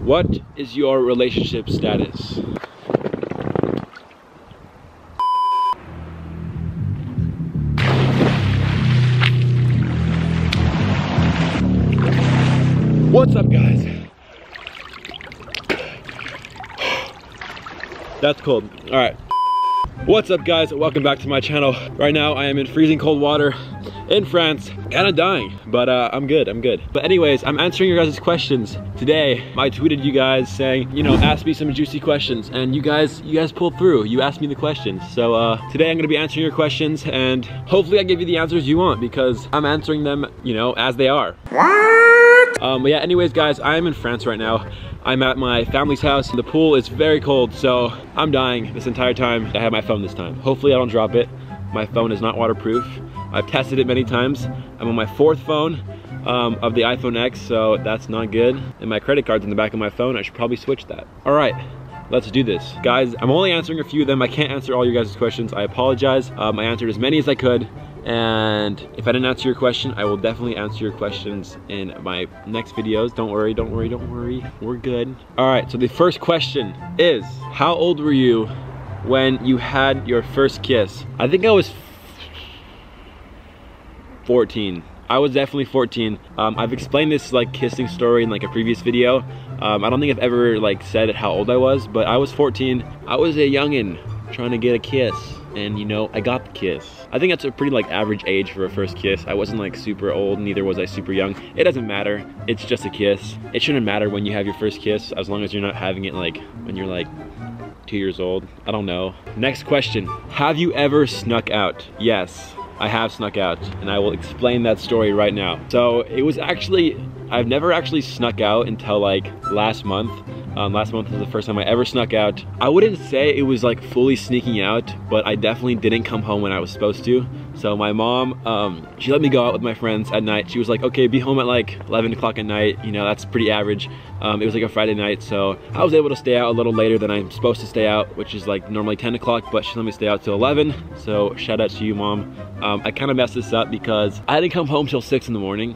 What is your relationship status? What's up, guys? That's cold. All right. What's up, guys? Welcome back to my channel. Right now, I am in freezing cold water in France, kind of dying, but I'm good. But anyways, I'm answering your guys' questions today. I tweeted you guys saying, you know, ask me some juicy questions, and you guys pulled through. You asked me the questions. So today I'm gonna be answering your questions, and hopefully I give you the answers you want because I'm answering them, you know, as they are. But yeah, anyways, guys, I am in France right now. I'm at my family's house. The pool is very cold, so I'm dying this entire time. I have my phone this time. Hopefully I don't drop it. My phone is not waterproof. I've tested it many times. I'm on my 4th phone of the iPhone X, so that's not good. And my credit card's in the back of my phone. I should probably switch that. All right, let's do this. Guys, I'm only answering a few of them. I can't answer all your guys' questions. I apologize. I answered as many as I could. And if I didn't answer your question, I will definitely answer your questions in my next videos. Don't worry. We're good. All right, so the first question is, how old were you when you had your first kiss? I think I was 14. I was definitely 14. I've explained this like kissing story in like a previous video. I don't think I've ever like said how old I was, but I was 14. I was a youngin' trying to get a kiss. And you know, I got the kiss. I think that's a pretty like average age for a first kiss. I wasn't like super old, neither was I super young. It doesn't matter, it's just a kiss. It shouldn't matter when you have your first kiss, as long as you're not having it like when you're like 2 years old. I don't know. Next question, have you ever snuck out? Yes, I have snuck out, and I will explain that story right now. So it was actually, I've never actually snuck out until like last month. Last month was the first time I ever snuck out. I wouldn't say it was like fully sneaking out, but I definitely didn't come home when I was supposed to. So my mom, she let me go out with my friends at night. She was like, okay, be home at like 11 o'clock at night. You know, that's pretty average. It was like a Friday night, so I was able to stay out a little later than I'm supposed to stay out, which is like normally 10 o'clock, but she let me stay out till 11. So shout out to you, Mom. I kind of messed this up because I didn't come home till 6 in the morning.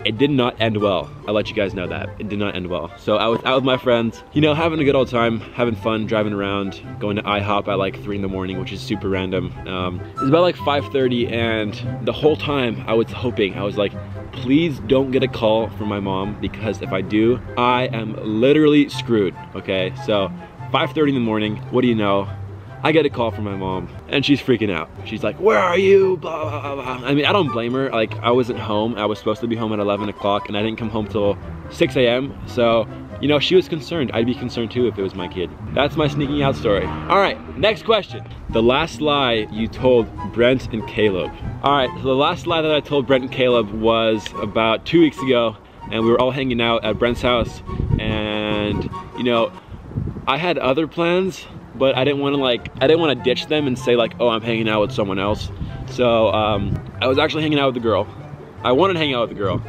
It did not end well. I'll let you guys know that. It did not end well. So I was out with my friends, you know, having a good old time, having fun, driving around, going to IHOP at like 3 in the morning, which is super random. It was about like 5:30, and the whole time I was hoping, I was like, please don't get a call from my mom, because if I do, I am literally screwed, okay? So 5:30 in the morning, what do you know? I get a call from my mom, and she's freaking out. She's like, where are you? Blah, blah, blah. I mean, I don't blame her. Like, I wasn't home. I was supposed to be home at 11 o'clock, and I didn't come home till 6 a.m. So, you know, she was concerned. I'd be concerned too if it was my kid. That's my sneaking out story. All right, next question. The last lie you told Brent and Caleb. All right, so the last lie that I told Brent and Caleb was about 2 weeks ago, and we were all hanging out at Brent's house, and, you know, I had other plans, but I didn't want to ditch them and say like, oh, I'm hanging out with someone else. So I was actually hanging out with a girl. I wanted to hang out with a girl,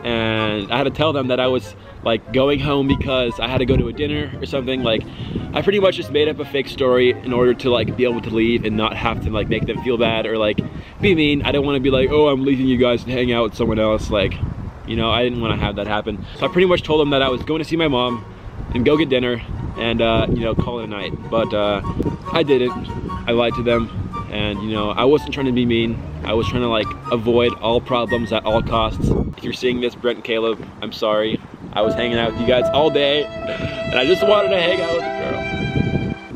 and I had to tell them that I was like going home because I had to go to a dinner or something. Like, I pretty much just made up a fake story in order to like be able to leave and not have to like make them feel bad or like be mean. I didn't want to be like, oh, I'm leaving you guys to hang out with someone else. Like, you know, I didn't want to have that happen. So I pretty much told them that I was going to see my mom and go get dinner and you know, call it a night. But I didn't. I lied to them, and you know, I wasn't trying to be mean. I was trying to like avoid all problems at all costs. If you're seeing this, Brent and Caleb, I'm sorry. I was hanging out with you guys all day, and I just wanted to hang out with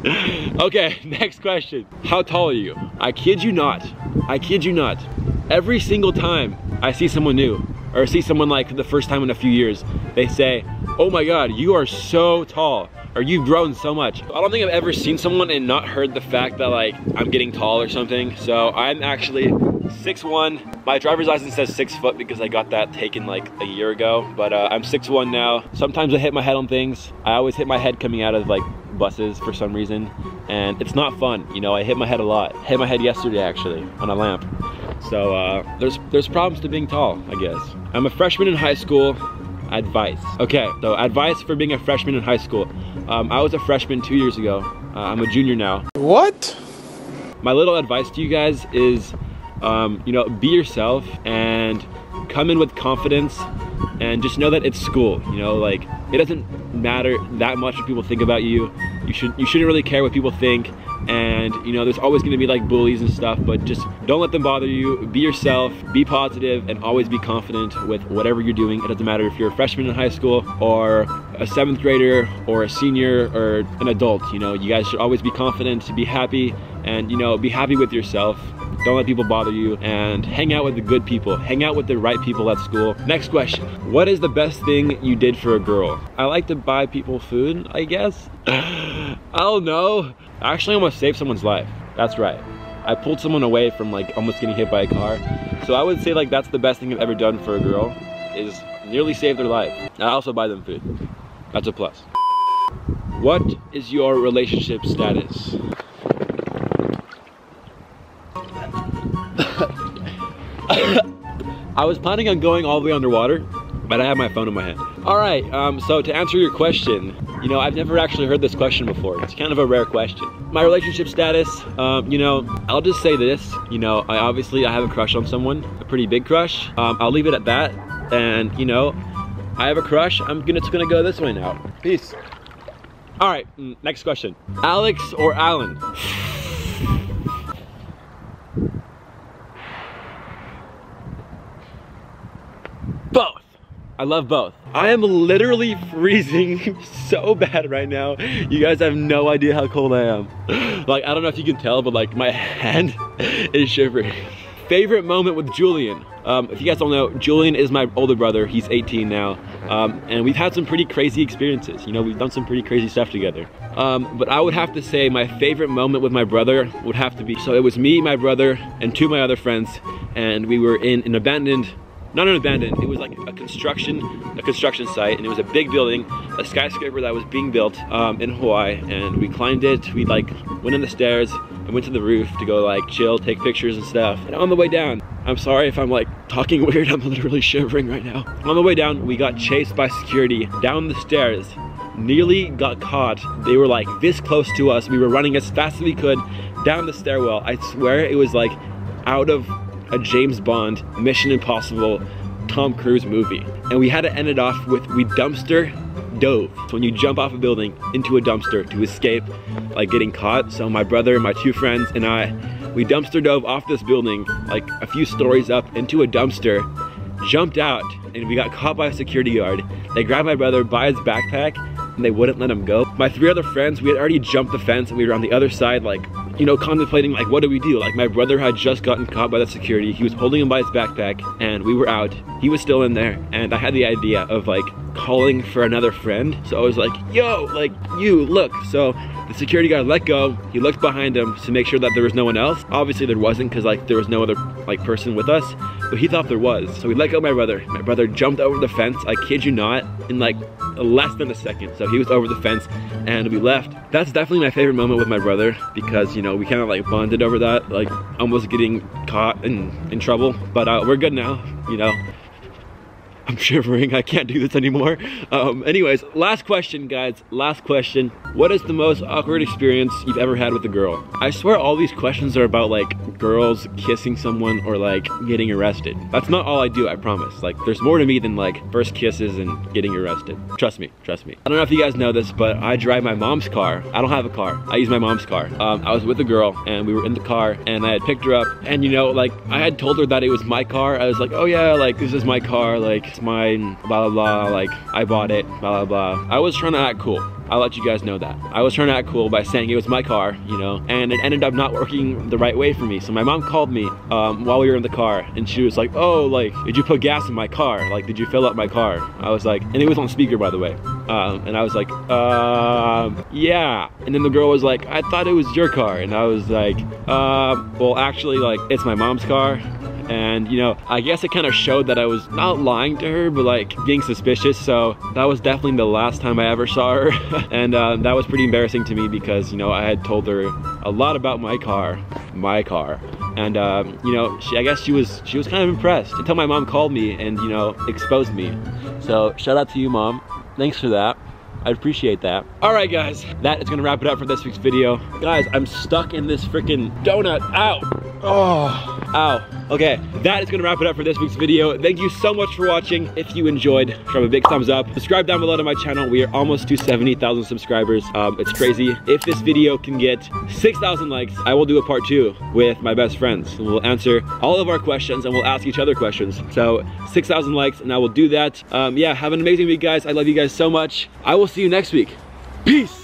a girl. Okay, next question. How tall are you? I kid you not. I kid you not. Every single time I see someone new, or see someone like the first time in a few years, they say, oh my God, you are so tall, or you've grown so much. I don't think I've ever seen someone and not heard the fact that like I'm getting tall or something. So I'm actually 6'1". My driver's license says 6 foot because I got that taken like a year ago, but I'm 6'1" now. Sometimes I hit my head on things. I always hit my head coming out of like buses for some reason, and it's not fun. You know, I hit my head a lot. I hit my head yesterday actually on a lamp. So there's problems to being tall, I guess. I'm a freshman in high school. Advice. Okay, so advice for being a freshman in high school. I was a freshman 2 years ago. I'm a junior now. What? My little advice to you guys is, you know, be yourself and come in with confidence. and just know that it's school, you know, like it doesn't matter that much what people think about you. You shouldn't really care what people think, and you know, there's always going to be like bullies and stuff, but just don't let them bother you. Be yourself, be positive, and always be confident with whatever you're doing. It doesn't matter if you're a freshman in high school or a 7th grader or a senior or an adult, you know, you guys should always be confident, be happy, and you know, be happy with yourself. Don't let people bother you, and hang out with the good people. Hang out with the right people at school. Next question. What is the best thing you did for a girl? I like to buy people food, I guess. I don't know. I actually almost saved someone's life. That's right. I pulled someone away from like almost getting hit by a car. So I would say like that's the best thing I've ever done for a girl, is nearly save their life. I also buy them food. That's a plus. What is your relationship status? I was planning on going all the way underwater, but I have my phone in my hand. All right, so to answer your question, you know, I've never actually heard this question before. It's kind of a rare question. My relationship status, you know, I'll just say this. You know, I have a crush on someone, a pretty big crush. I'll leave it at that. And, you know, I have a crush. It's gonna go this way now. Peace. All right, next question. Alex or Alan? Both. I love both. I am literally freezing so bad right now. You guys have no idea how cold I am. Like, I don't know if you can tell, but like my hand is shivering. Favorite moment with Julian. If you guys don't know, Julian is my older brother. He's 18 now. And we've had some pretty crazy experiences. You know, we've done some pretty crazy stuff together. But I would have to say my favorite moment with my brother would have to be, so it was me, my brother, and 2 of my other friends, and we were in an abandoned, not an abandoned, it was like a construction site, and it was a big building, a skyscraper that was being built in Hawaii, and we climbed it. We like went on the stairs and went to the roof to go like chill, take pictures and stuff. And on the way down, I'm sorry if I'm like talking weird, I'm literally shivering right now. On the way down, we got chased by security down the stairs, nearly got caught. They were like this close to us. We were running as fast as we could down the stairwell. I swear it was like out of a James Bond, Mission Impossible, Tom Cruise movie. And we had to end it off with, we dumpster dove. So when you jump off a building into a dumpster to escape like getting caught. So my brother, my 2 friends, and I, we dumpster dove off this building like a few stories up into a dumpster, jumped out, and we got caught by a security guard. They grabbed my brother by his backpack and they wouldn't let him go. My 3 other friends, we had already jumped the fence and we were on the other side, like, you know, contemplating like, what do we do? Like, my brother had just gotten caught by the security. He was holding him by his backpack and we were out. He was still in there, and I had the idea of like calling for another friend. So I was like, yo, like, you, look. So the security guard let go. He looked behind him to make sure that there was no one else. Obviously there wasn't, because like there was no other like person with us, but he thought there was. So we let go of my brother. My brother jumped over the fence, I kid you not, in like less than a second. So he was over the fence and we left. That's definitely my favorite moment with my brother, because, you know, we kind of like bonded over that, like almost getting caught and in trouble. But we're good now, you know. I'm shivering, I can't do this anymore. Anyways, last question, guys, last question. What is the most awkward experience you've ever had with a girl? I swear all these questions are about like girls kissing someone or like getting arrested. That's not all I do, I promise. Like, there's more to me than like first kisses and getting arrested. Trust me, trust me. I don't know if you guys know this, but I drive my mom's car. I don't have a car, I use my mom's car. I was with a girl and we were in the car and I had picked her up, and you know, like I had told her that it was my car. I was like, oh yeah, like this is my car, like it's mine, blah blah blah, like I bought it, blah blah blah. I was trying to act cool. I'll let you guys know that. I was trying to act cool by saying it was my car, you know, and it ended up not working the right way for me. So my mom called me while we were in the car, and she was like, oh, like, did you put gas in my car? Like, did you fill up my car? I was like, and it was on speaker, by the way. And I was like, yeah. And then the girl was like, I thought it was your car. And I was like, well, actually, like, it's my mom's car. And, you know, I guess it kind of showed that I was not lying to her, but like being suspicious. So that was definitely the last time I ever saw her. And that was pretty embarrassing to me, because, you know, I had told her a lot about my car. And you know, I guess she was kind of impressed until my mom called me and, you know, exposed me. So shout out to you, Mom. Thanks for that. I appreciate that. All right, guys, that is gonna wrap it up for this week's video. Guys, I'm stuck in this freaking donut. Ow! Oh, ow. Okay, that is gonna wrap it up for this week's video. Thank you so much for watching. If you enjoyed, drop a big thumbs up. Subscribe down below to my channel. We are almost to 70,000 subscribers. It's crazy. If this video can get 6,000 likes, I will do a part 2 with my best friends. We'll answer all of our questions and we'll ask each other questions. So 6,000 likes and I will do that. Yeah, have an amazing week, guys. I love you guys so much. I will see you next week. Peace.